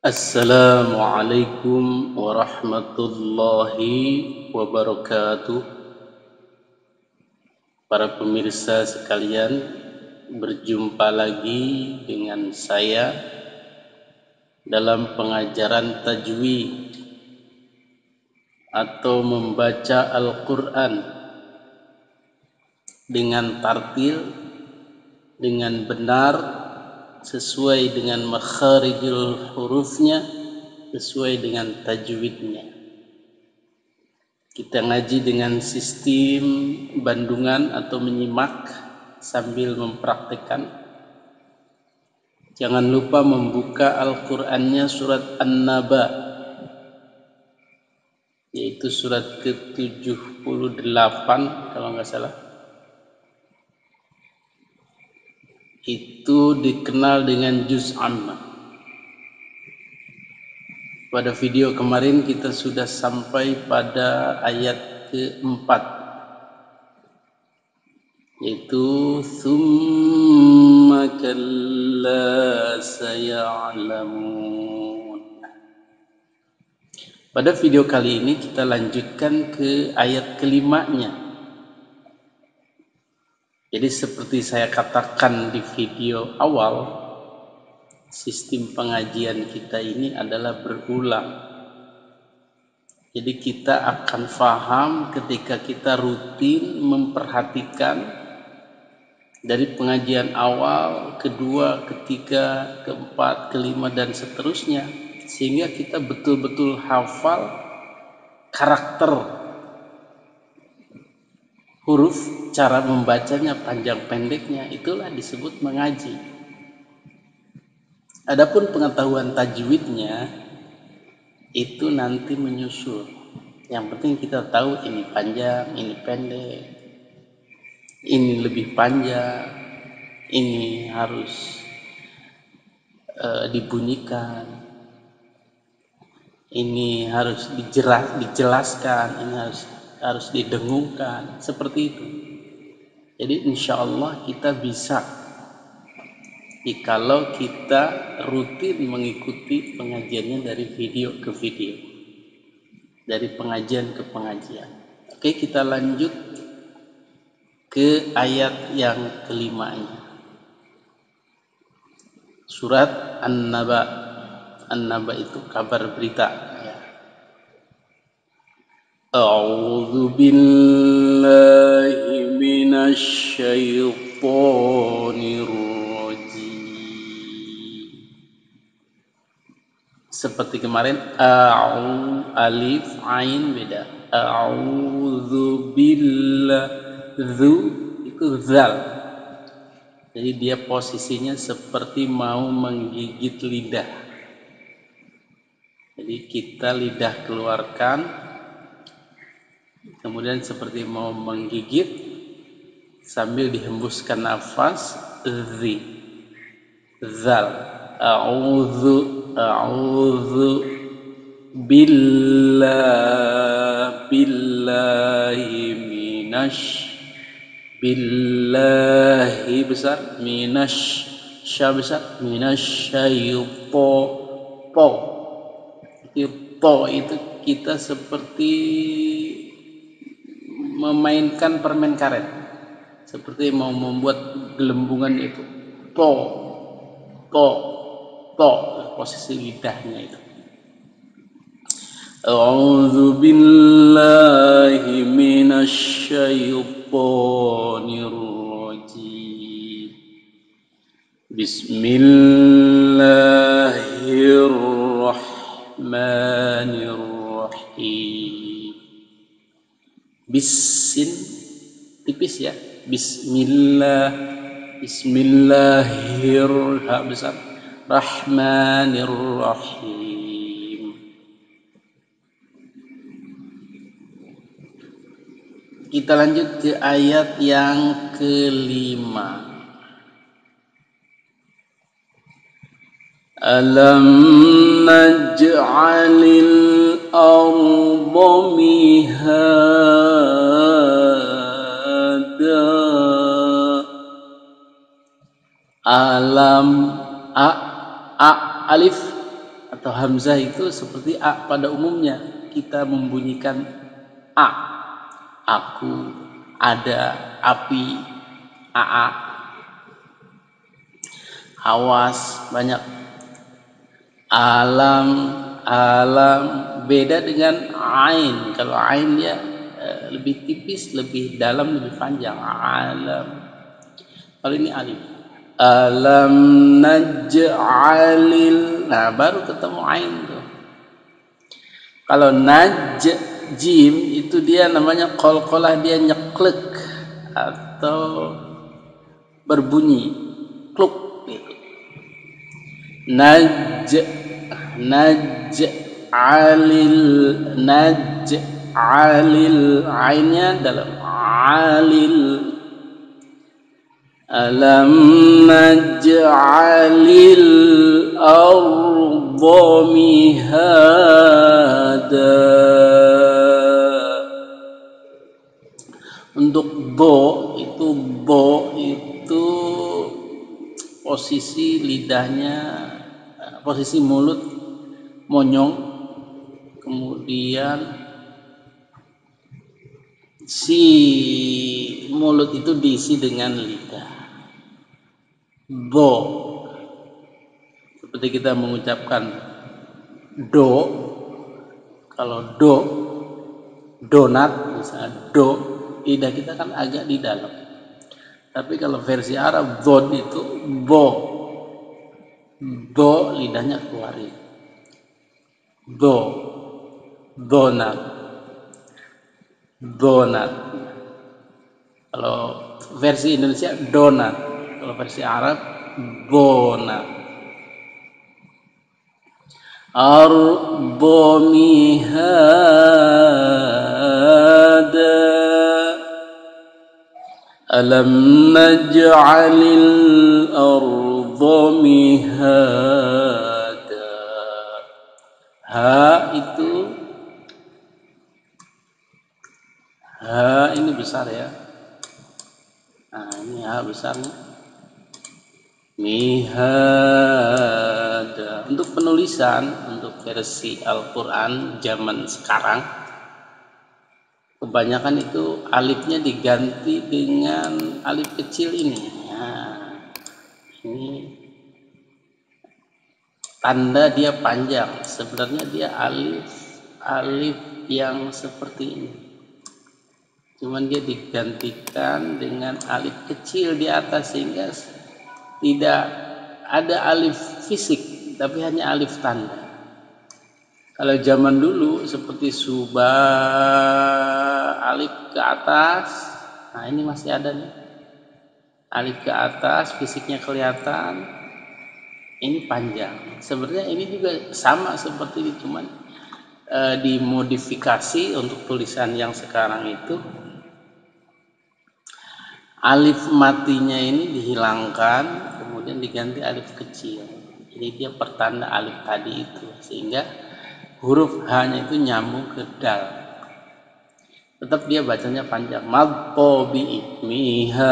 Assalamualaikum warahmatullahi wabarakatuh. Para pemirsa sekalian, berjumpa lagi dengan saya dalam pengajaran tajwid atau membaca Al-Quran dengan tartil, dengan benar, sesuai dengan makharijul hurufnya, sesuai dengan tajwidnya. Kita ngaji dengan sistem bandungan atau menyimak sambil mempraktikkan. Jangan lupa membuka Al-Qur'annya surat An-Naba, yaitu surat ke-78 kalau nggak salah. Itu dikenal dengan juz amma. Pada video kemarin kita sudah sampai pada ayat ke-4, yaitu summa kalla saya'lamun. Pada video kali ini kita lanjutkan ke ayat kelimanya. Jadi seperti saya katakan di video awal, sistem pengajian kita ini adalah berulang. Jadi kita akan paham ketika kita rutin memperhatikan dari pengajian awal, kedua, ketiga, keempat, kelima, dan seterusnya. Sehingga kita betul-betul hafal karakter huruf, cara membacanya, panjang pendeknya, itulah disebut mengaji. Adapun pengetahuan tajwidnya itu nanti menyusul. Yang penting kita tahu ini panjang, ini pendek, ini lebih panjang, ini harus dibunyikan, ini harus dijelaskan, ini harus didengungkan, seperti itu. Jadi insya Allah kita bisa jikalau kita rutin mengikuti pengajiannya dari video ke video, dari pengajian ke pengajian. Oke, kita lanjut ke ayat yang kelimanya. Surat An-Naba. An-Naba itu kabar berita. A'udzu billahi minasy syaithanir rajim. Seperti kemarin, alif ain beda. A'udzu billadzu itu zal. Jadi dia posisinya seperti mau menggigit lidah. Jadi kita lidah keluarkan, kemudian seperti mau menggigit sambil dihembuskan nafas, zal. A'udzu billahi billahi besar, sya besar, po. Itu kita seperti memainkan permen karet, seperti mau membuat gelembungan itu. To posisi lidahnya itu. A'udzu billahi minasy syaithanir rajim. Bismillahirrahmanirrahim. Bisin tipis ya. Bismillahirrahmanirrahim. Kita lanjut ke ayat yang kelima. Alam naj'alil arda mihada. Alam alif atau hamzah itu seperti a pada umumnya. Kita membunyikan a, aku, ada, api, aa, awas, banyak, alam, alam. Beda dengan ain. Kalau ain dia lebih tipis, lebih dalam, lebih panjang. Alam. Kalau ini alif. Alam naj'alil. Nah, baru ketemu ain tuh. Kalau jim itu dia namanya qalqalah, dia nyeklek atau berbunyi kluk gitu. Naj'alil ainnya dalam alil. Alam naj'alil arda mihada. Untuk bo itu posisi lidahnya, posisi mulut monyong, kemudian si mulut itu diisi dengan lidah. Bo, seperti kita mengucapkan do. Kalau donat misalnya do, lidah kita kan agak di dalam. Tapi kalau versi Arab dhod itu bo, lidahnya keluarin. Donat. Kalau versi Indonesia donat, kalau versi Arab bonat. Arba mihada. Alam naj'alil arda mihada. Ha ini besar ya. Nah, ini ha besarnya. Mihada. Untuk penulisan, untuk versi Al-Quran zaman sekarang, kebanyakan itu alifnya diganti dengan alif kecil ini. Nah, ini tanda dia panjang. Sebenarnya dia alif yang seperti ini. Cuman dia digantikan dengan alif kecil di atas sehingga tidak ada alif fisik, tapi hanya alif tanda. Kalau zaman dulu seperti alif ke atas, nah ini masih ada nih. Alif ke atas, fisiknya kelihatan, ini panjang. Sebenarnya ini juga sama seperti ini, cuman dimodifikasi untuk tulisan yang sekarang itu. Alif matinya ini dihilangkan, kemudian diganti alif kecil. Jadi dia pertanda alif tadi itu, sehingga huruf H-nya itu nyambung ke dal. Tetap dia bacanya panjang. Madtobi mihada.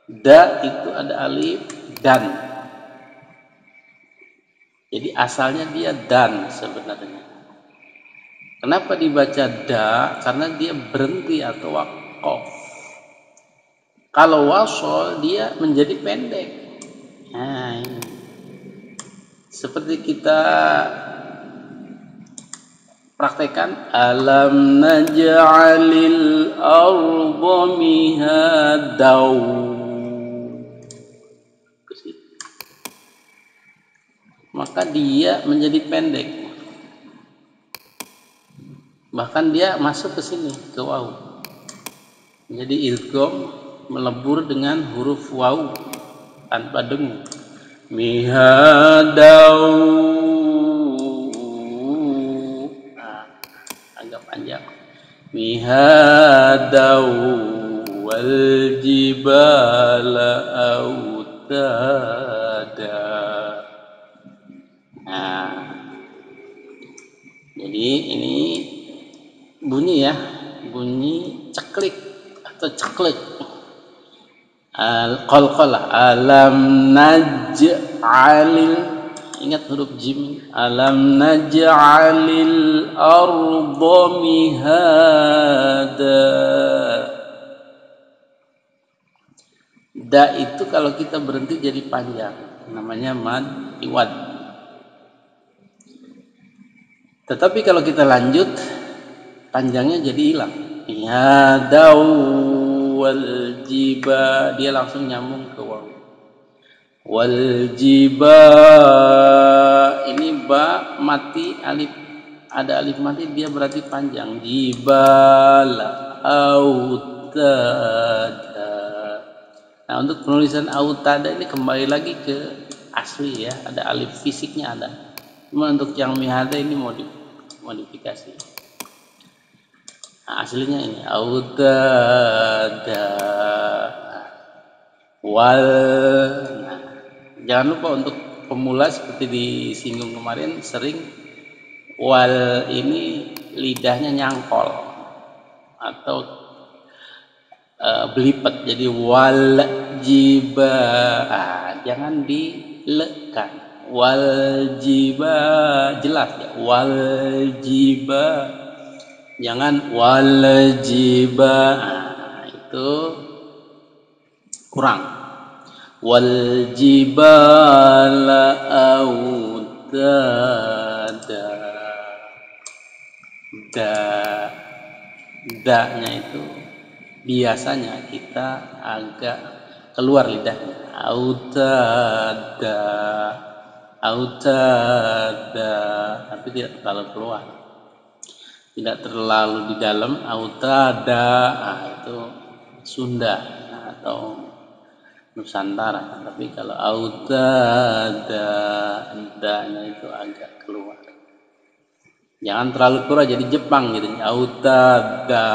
Da itu ada alif dan. Jadi asalnya dia dan sebenarnya. Kenapa dibaca da? Karena dia berhenti atau waqaf. Kalau wasol dia menjadi pendek. Nah, ini. Seperti kita praktekkan alam naj'alil arda mihadau. Maka dia menjadi pendek. Bahkan dia masuk ke sini, ke waw. Jadi idgham melebur dengan huruf waw tanpa dengung. Mihadau. Nah, agak panjang. Mihadau wal jibala autada. Nah, jadi ini bunyi ya, bunyi ceklik atau ceklek. Qalqalah. Alam naj'alil, ingat huruf jim, alam naj'alil arda mihada. Da itu kalau kita berhenti jadi panjang, namanya mad iwad. Tetapi kalau kita lanjut, panjangnya jadi hilang. Ya dau wal jiba, dia langsung nyambung ke waw. Wal jiba, ini ba mati alif, ada alif mati, dia berarti panjang. Jibala autada. Nah, untuk penulisan autada ini kembali lagi ke asli ya, ada alif fisiknya ada. Cuma untuk yang mihada ini modifikasi. Nah, aslinya ini autada wal. Nah, jangan lupa untuk pemula seperti disinggung kemarin, sering wal ini lidahnya nyangkol atau belipet, jadi wal jiba, jangan dilekan. Wal jiba jelas ya, wal jiba, jangan wal jiba, itu kurang. Wal jibala autada, da-nya itu biasanya kita agak keluar lidahnya. Autada, autada, tapi tidak terlalu keluar, tidak terlalu di dalam. Autada, itu Sunda atau Nusantara. Tapi kalau autada, da-nya itu agak keluar. Jangan terlalu keluar jadi Jepang gitu. Autada,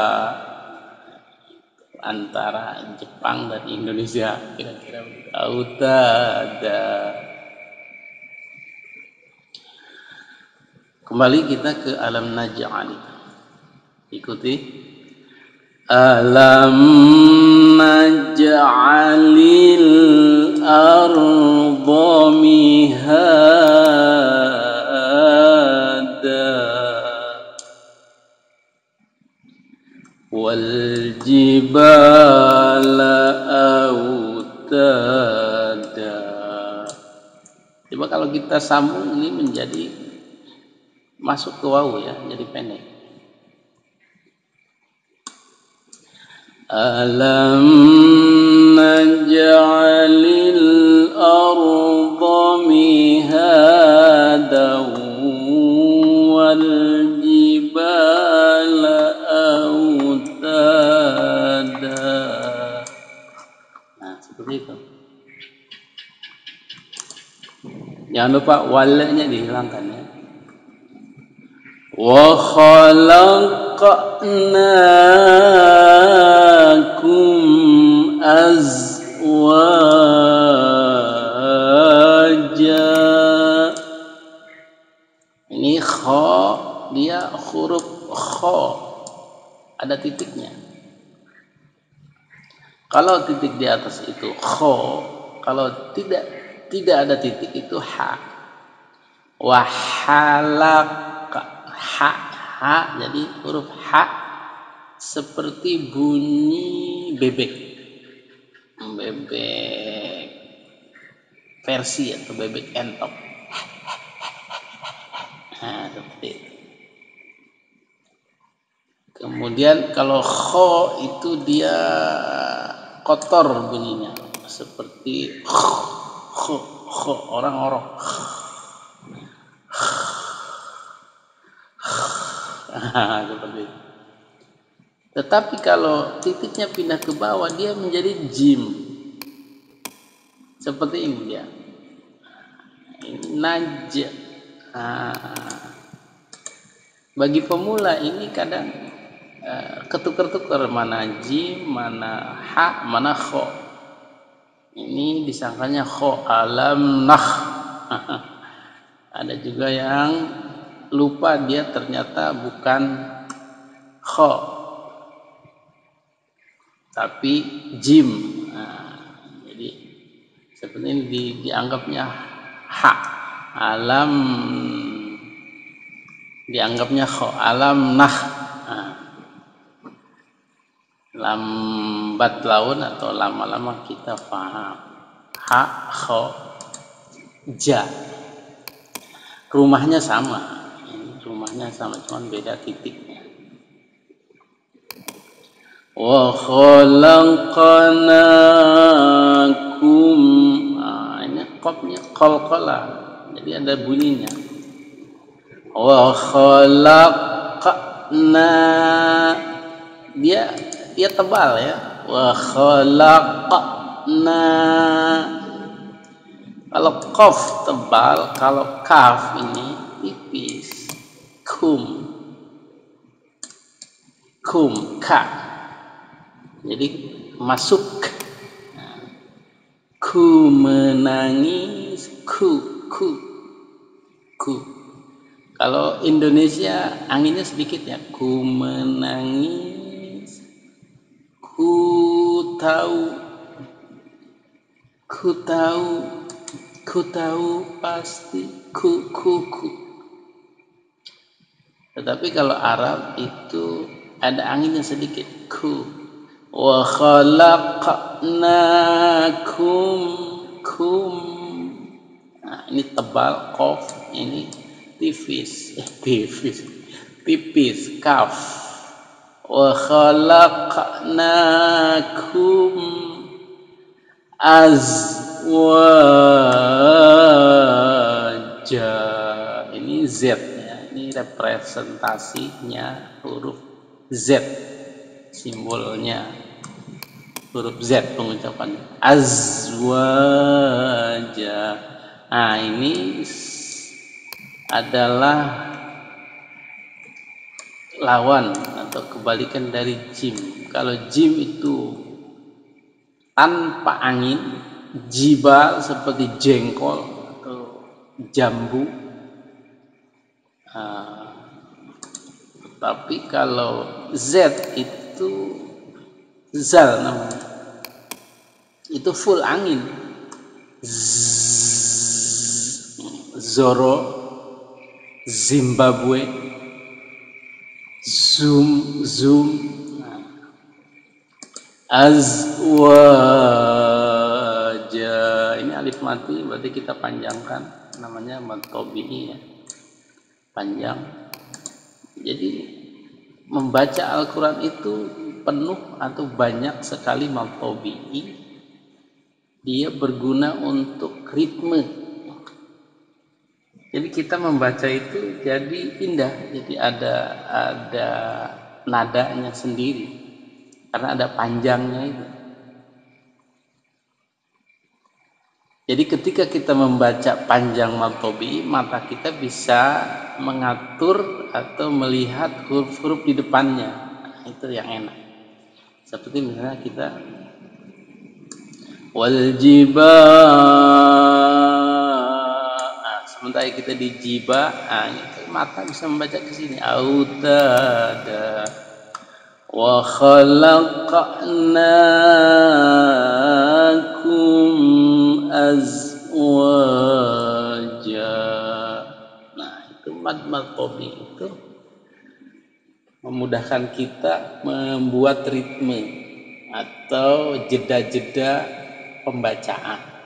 antara Jepang dan Indonesia kira-kira begitu. Autada. Kembali kita ke alam naj'al. Ikuti. Alam naj'alil arda mihada wal jibala autada. Coba kalau kita sambung ini menjadi masuk ke wawu ya, jadi pendek. Alam naj'alil arda mihada wal jibala autada. Nah, seperti itu. Jangan lupa walnya dihilangkan ya. Wa khalaqnakum azwaja. Ini kha, dia huruf kha, ada titiknya. Kalau titik di atas itu kha, kalau tidak ada titik itu ha. Wa halaq, ha, jadi huruf ha seperti bunyi bebek versi atau bebek entok. Nah, seperti itu. Kemudian kalau kho itu dia kotor bunyinya, seperti kho orang orok. Seperti itu. Tetapi kalau titiknya pindah ke bawah, dia menjadi jim. Seperti ini dia. Naj. Bagi pemula ini kadang ketukar-tukar mana jim, mana ha, mana kho. Ini disangkanya kho, alam nah. Ada juga yang lupa, dia ternyata bukan kho tapi jim. Nah, seperti ini dianggapnya hak, alam dianggapnya kho, alam nah. Lambat laun atau lama-lama kita paham. Ha, kho, ja. Rumahnya sama. Rumahnya sama, cuman beda titiknya. Wa khalaqnakum. Nah, ini qafnya qalqala. Jadi ada bunyinya. Wa khalaqna, dia tebal ya. Wa khalaqna. Kalau qaf tebal, kalau kaf ini tipis. Kum ka. Jadi masuk. Ku menangis, ku. Kalau Indonesia anginnya sedikit ya. Ku menangis, ku tahu pasti, ku. Tetapi kalau Arab itu ada anginnya sedikit, ku. Wa khalaqnakum, kum. Nah, ini tebal, qaf, ini tipis, kaf. Wa khalaqnakum azwaja. Ini Z ya, ini representasinya huruf Z, simbolnya huruf Z pengucapannya. Azwaja. Nah, ini adalah lawan atau kebalikan dari jim. Kalau jim itu tanpa angin, jibal seperti jengkol atau jambu. Tapi kalau Z itu zal namanya, itu full angin. Zoro, Zimbabwe, zoom. Azwaja. Ini alif mati, berarti kita panjangkan, namanya mad tabi'i ya, panjang. Jadi membaca Al-Quran itu penuh atau banyak sekali mad tabi'i. Dia berguna untuk ritme. Jadi kita membaca itu jadi indah, jadi ada nadanya sendiri karena ada panjangnya itu. Jadi ketika kita membaca panjang mad tabi'i, mata kita bisa mengatur atau melihat huruf-huruf di depannya. Nah, itu yang enak. Seperti misalnya kita wal sementara kita di jiba, mata bisa membaca ke sini. Autada wa khalaqnakum azwaja. Nah, itu mad tabi itu memudahkan kita membuat ritme atau jeda-jeda pembacaan.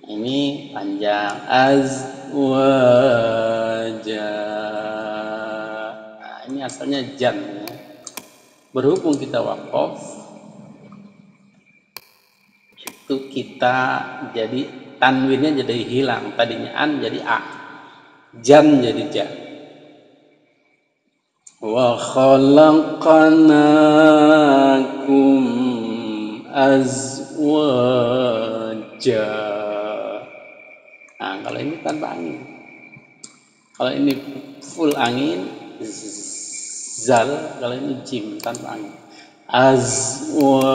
Ini panjang, azwaja. Nah, ini asalnya jan ya. Berhubung kita waqaf, itu kita jadi tanwinnya jadi hilang, tadinya an jadi a, jan jadi ja. Wa khalaqnakum azwaja. Nah, kalau ini tanpa angin. Kalau ini full angin, zal. Kalau ini jim tanpa angin, azwaja.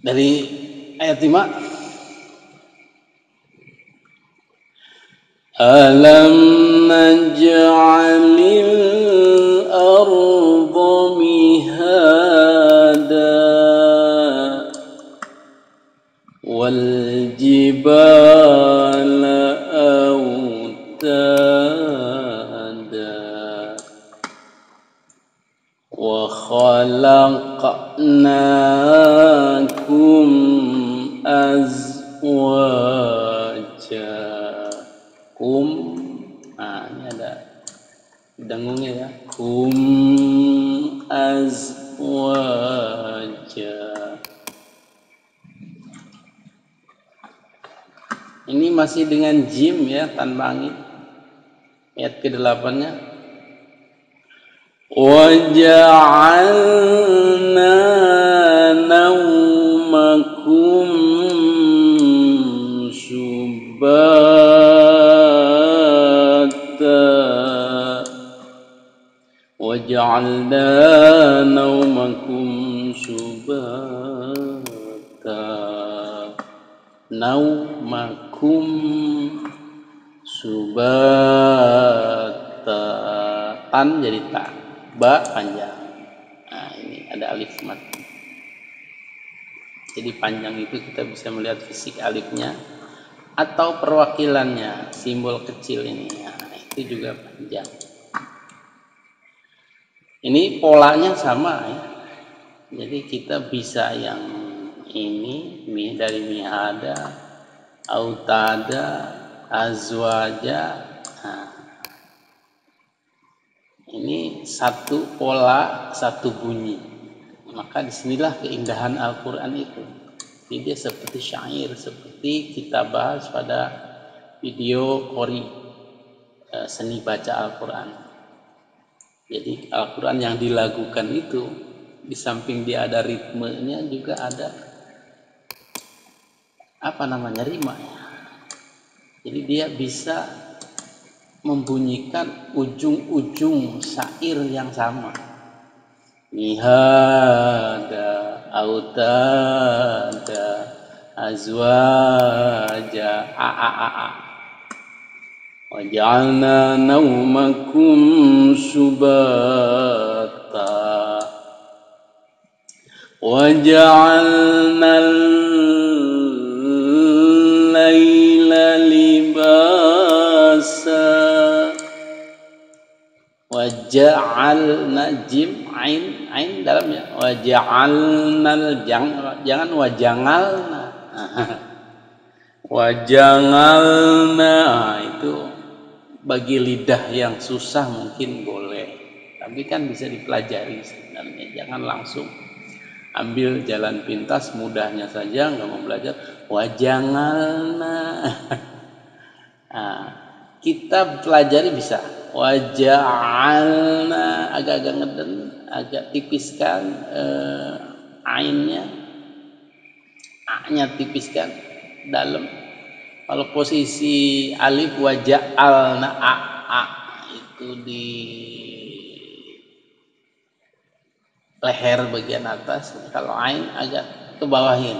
Dari ayat 5. Alam naj'alil arda أوتادا وخلقناكم أزواجا. Kum, nah ini ada dengungnya ya. Kum azwaja. Ini masih dengan jim ya, tanpa angin. Ayat ke-8-nya. Waja'alna naumakum subata. Waja'alna naumakum subata. Naumakum subata. Tan jadi ta, ba panjang. Nah ini ada alif mat. Jadi panjang itu kita bisa melihat fisik alifnya atau perwakilannya, simbol kecil ini. Nah, itu juga panjang. Ini polanya sama ya. Jadi kita bisa yang ini dari mihada, autada, azwaja. Nah, ini satu pola, satu bunyi. Maka disinilah keindahan Al-Quran itu. Jadi dia seperti syair, seperti kita bahas pada video Qori, seni baca Al-Quran. Jadi Al-Quran yang dilagukan itu, di samping dia ada ritmenya juga ada rima ya. Jadi dia bisa membunyikan ujung-ujung syair yang sama. Mihada, autada, azwaja, a. Waj'alna naumakum subata. Waj'alna al-laila libasa. Waja'alna jim ain dalamnya. Waja'alna jangan wajangalna. Wajangalna itu bagi lidah yang susah mungkin boleh, tapi kan bisa dipelajari sebenarnya. Jangan langsung ambil jalan pintas, mudahnya saja nggak mau belajar. Wajangalna. Nah, kita pelajari bisa. Waja'alna agak-agak ngeden, agak tipiskan ainnya, a-nya tipiskan dalam. Kalau posisi alif waja'alna a itu di leher bagian atas. Kalau ain agak ke bawahin,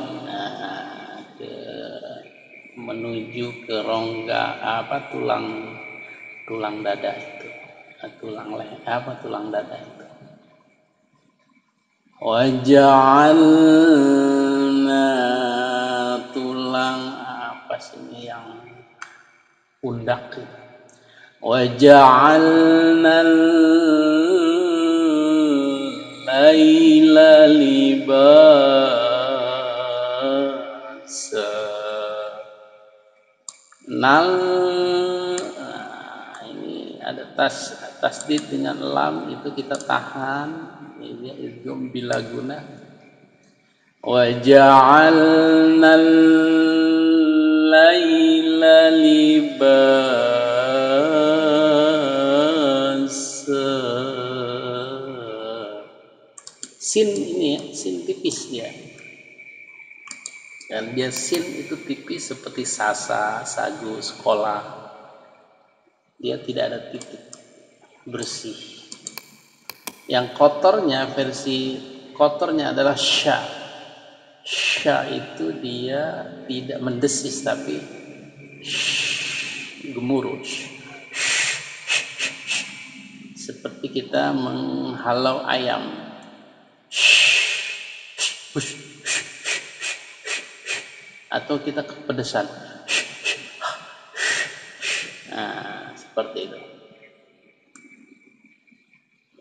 menuju ke rongga tulang dada itu, tulang dada itu. Waja'alna tulang apa sih yang pundak itu. Waja'alna al-laila libasa. Ini ada tasdid dengan lam, itu kita tahan. Ini idgham bila guna. Wa ja'alna al-laila libasa. Sin ini ya, sin tipis dia. Dan dia sin itu tipis seperti sasa, sagu, sekolah. Dia tidak ada titik, bersih. Yang kotornya, versi kotornya adalah sya. Sya itu dia tidak mendesis tapi gemuruh. Seperti kita menghalau ayam. Atau kita kepedesan. Nah, seperti itu.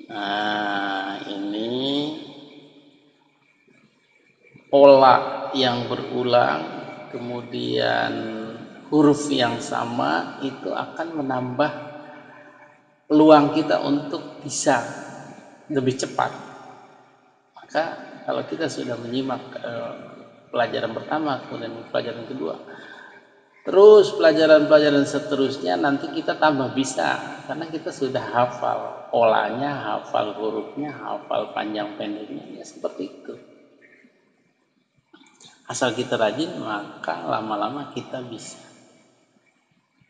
Nah, ini pola yang berulang, kemudian huruf yang sama itu akan menambah peluang kita untuk bisa lebih cepat. Maka kalau kita sudah menyimak pelajaran pertama, kemudian pelajaran kedua, terus pelajaran-pelajaran seterusnya nanti kita tambah bisa, karena kita sudah hafal polanya, hafal hurufnya, hafal panjang pendeknya, ya seperti itu. Asal kita rajin, maka lama-lama kita bisa.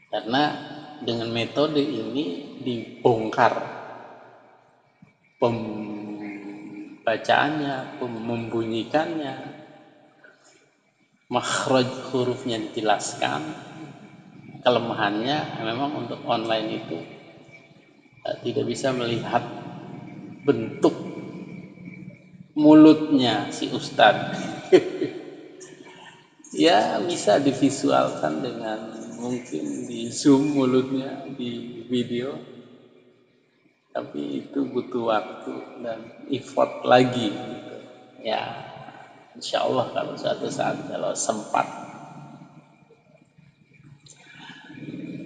Karena dengan metode ini dibongkar pembacaannya, membunyikannya, makhraj hurufnya dijelaskan. Kelemahannya memang untuk online itu tidak bisa melihat bentuk mulutnya si ustadz. Ya bisa divisualkan dengan mungkin di zoom mulutnya di video, tapi itu butuh waktu dan effort lagi gitu. Ya insya Allah kalau suatu saat kalau sempat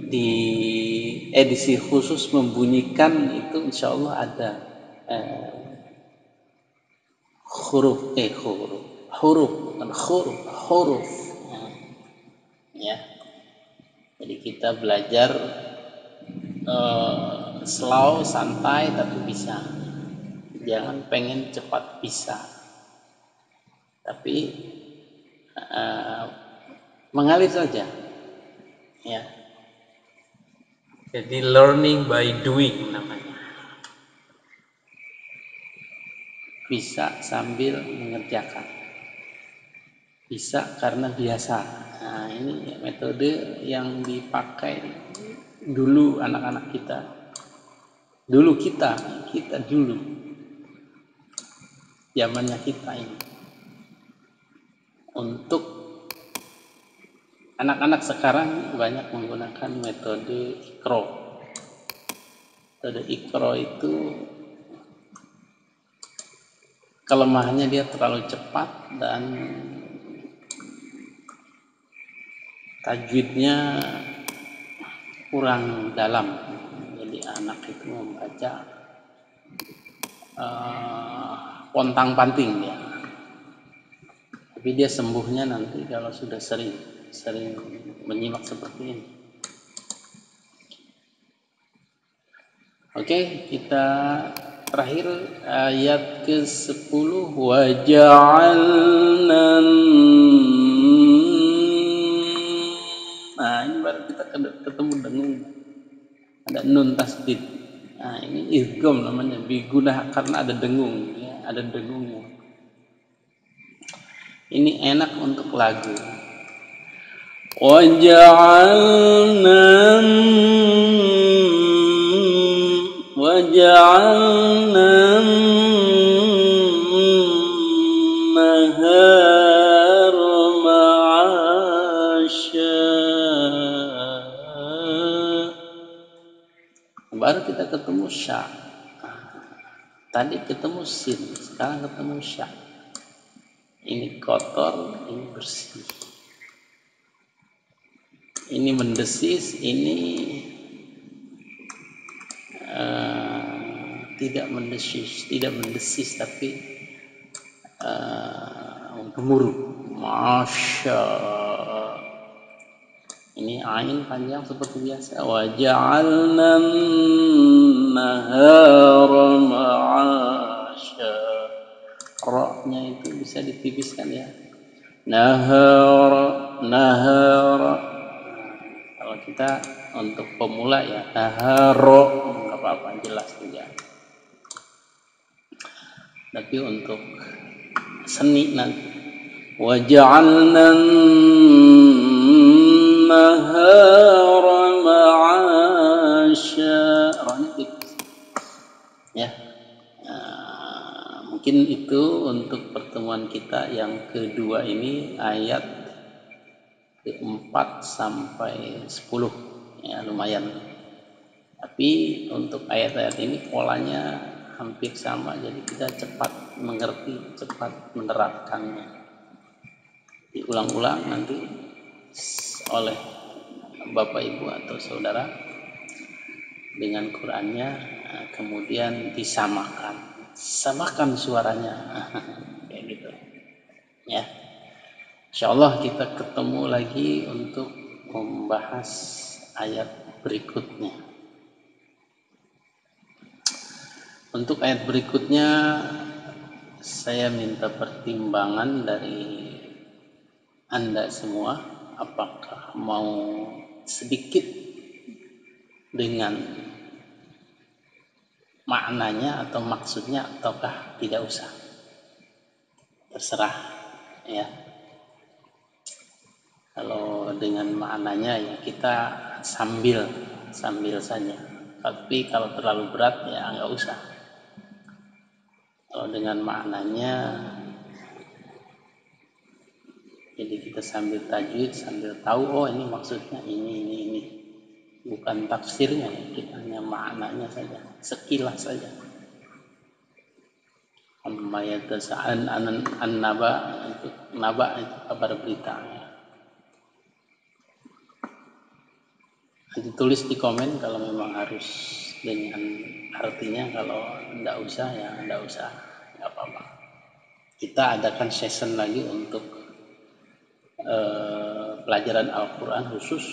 di edisi khusus membunyikan itu, insya Allah ada huruf bukan huruf ya. Jadi kita belajar slow, santai, tapi bisa. Jangan pengen cepat bisa, tapi mengalir saja ya. Jadi learning by doing namanya. Bisa sambil mengerjakan, bisa karena biasa. Nah ini metode yang dipakai dulu anak-anak kita, dulu kita dulu zamannya kita ini. Untuk anak-anak sekarang banyak menggunakan metode Iqra. Metode Iqra itu kelemahannya dia terlalu cepat dan tajwidnya kurang dalam. Jadi anak itu membaca pontang-panting dia. Tapi dia sembuhnya nanti kalau sudah sering menyimak seperti ini. Oke, kita terakhir ayat ke-10, waja'alna. Nah, ini baru kita ketemu dengung. Ada nun tasdid. Nah, ini idgham namanya, bigunakan karena ada dengung ya, ada dengungnya. Ini enak untuk lagu. Waja'alna nahar ma'asya. Baru kita ketemu sya. Tadi ketemu sin, sekarang ketemu sya. Ini kotor, ini bersih. Ini mendesis, ini tidak mendesis tapi gemuruh. Masya. Ini ain panjang seperti biasa. Waja'alna nahara ma'asya. Ra-nya itu bisa ditipiskan ya. Nahara. Kalau kita untuk pemula ya nahara, nggak apa-apa, jelas juga. Tapi untuk seni nanti waja'alna nahara ma'asya. Ra-nya tipis ya. Mungkin itu untuk pertemuan kita yang kedua ini, ayat ke-4 sampai 10 ya lumayan. Tapi untuk ayat-ayat ini polanya hampir sama, jadi kita cepat mengerti, cepat menerapkannya. Diulang-ulang nanti oleh Bapak Ibu atau saudara dengan Qurannya, kemudian samakan suaranya, kayak gitu ya. Insya Allah kita ketemu lagi untuk membahas ayat berikutnya. Untuk ayat berikutnya saya minta pertimbangan dari Anda semua, apakah mau sedikit dengan maknanya atau maksudnya ataukah tidak usah. Terserah ya. Kalau dengan maknanya ya kita sambil saja. Tapi kalau terlalu berat ya nggak usah. Kalau dengan maknanya, jadi kita sambil tajwid, sambil tahu oh ini maksudnya ini. Bukan tafsirnya ya, kita hanya maknanya saja, sekilas saja. Amma yatasa'an an-naba, itu naba itu kabar berita. Nanti tulis di komen kalau memang harus dengan artinya, kalau enggak usah ya enggak usah, enggak apa-apa. Kita adakan session lagi untuk pelajaran Al-Quran khusus,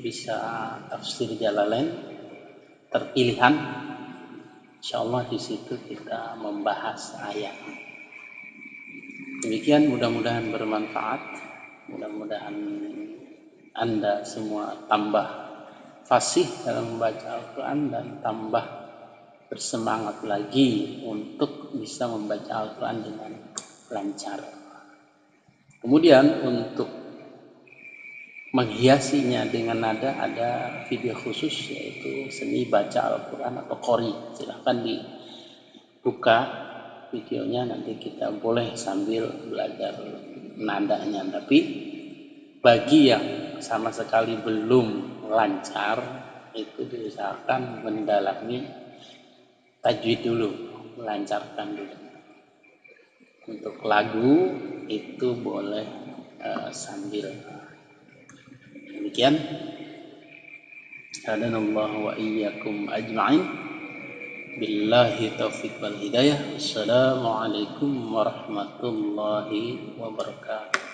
bisa tafsir Jalalain terpilihan. Insyaallah di situ kita membahas ayat. Demikian, mudah-mudahan bermanfaat. Mudah-mudahan Anda semua tambah fasih dalam membaca Al-Quran dan tambah bersemangat lagi untuk bisa membaca Al-Quran dengan lancar. Kemudian untuk menghiasinya dengan nada, ada video khusus yaitu seni baca Al-Quran atau qori. Silahkan dibuka videonya, nanti kita boleh sambil belajar nadanya. Tapi bagi yang sama sekali belum lancar, itu diusahakan mendalami tajwid dulu, melancarkan dulu. Untuk lagu itu boleh sambil. Demikian, hadanallahu wa iyyakum ajma'in. Billahi taufiq wal hidayah. Wassalamualaikum warahmatullahi wabarakatuh.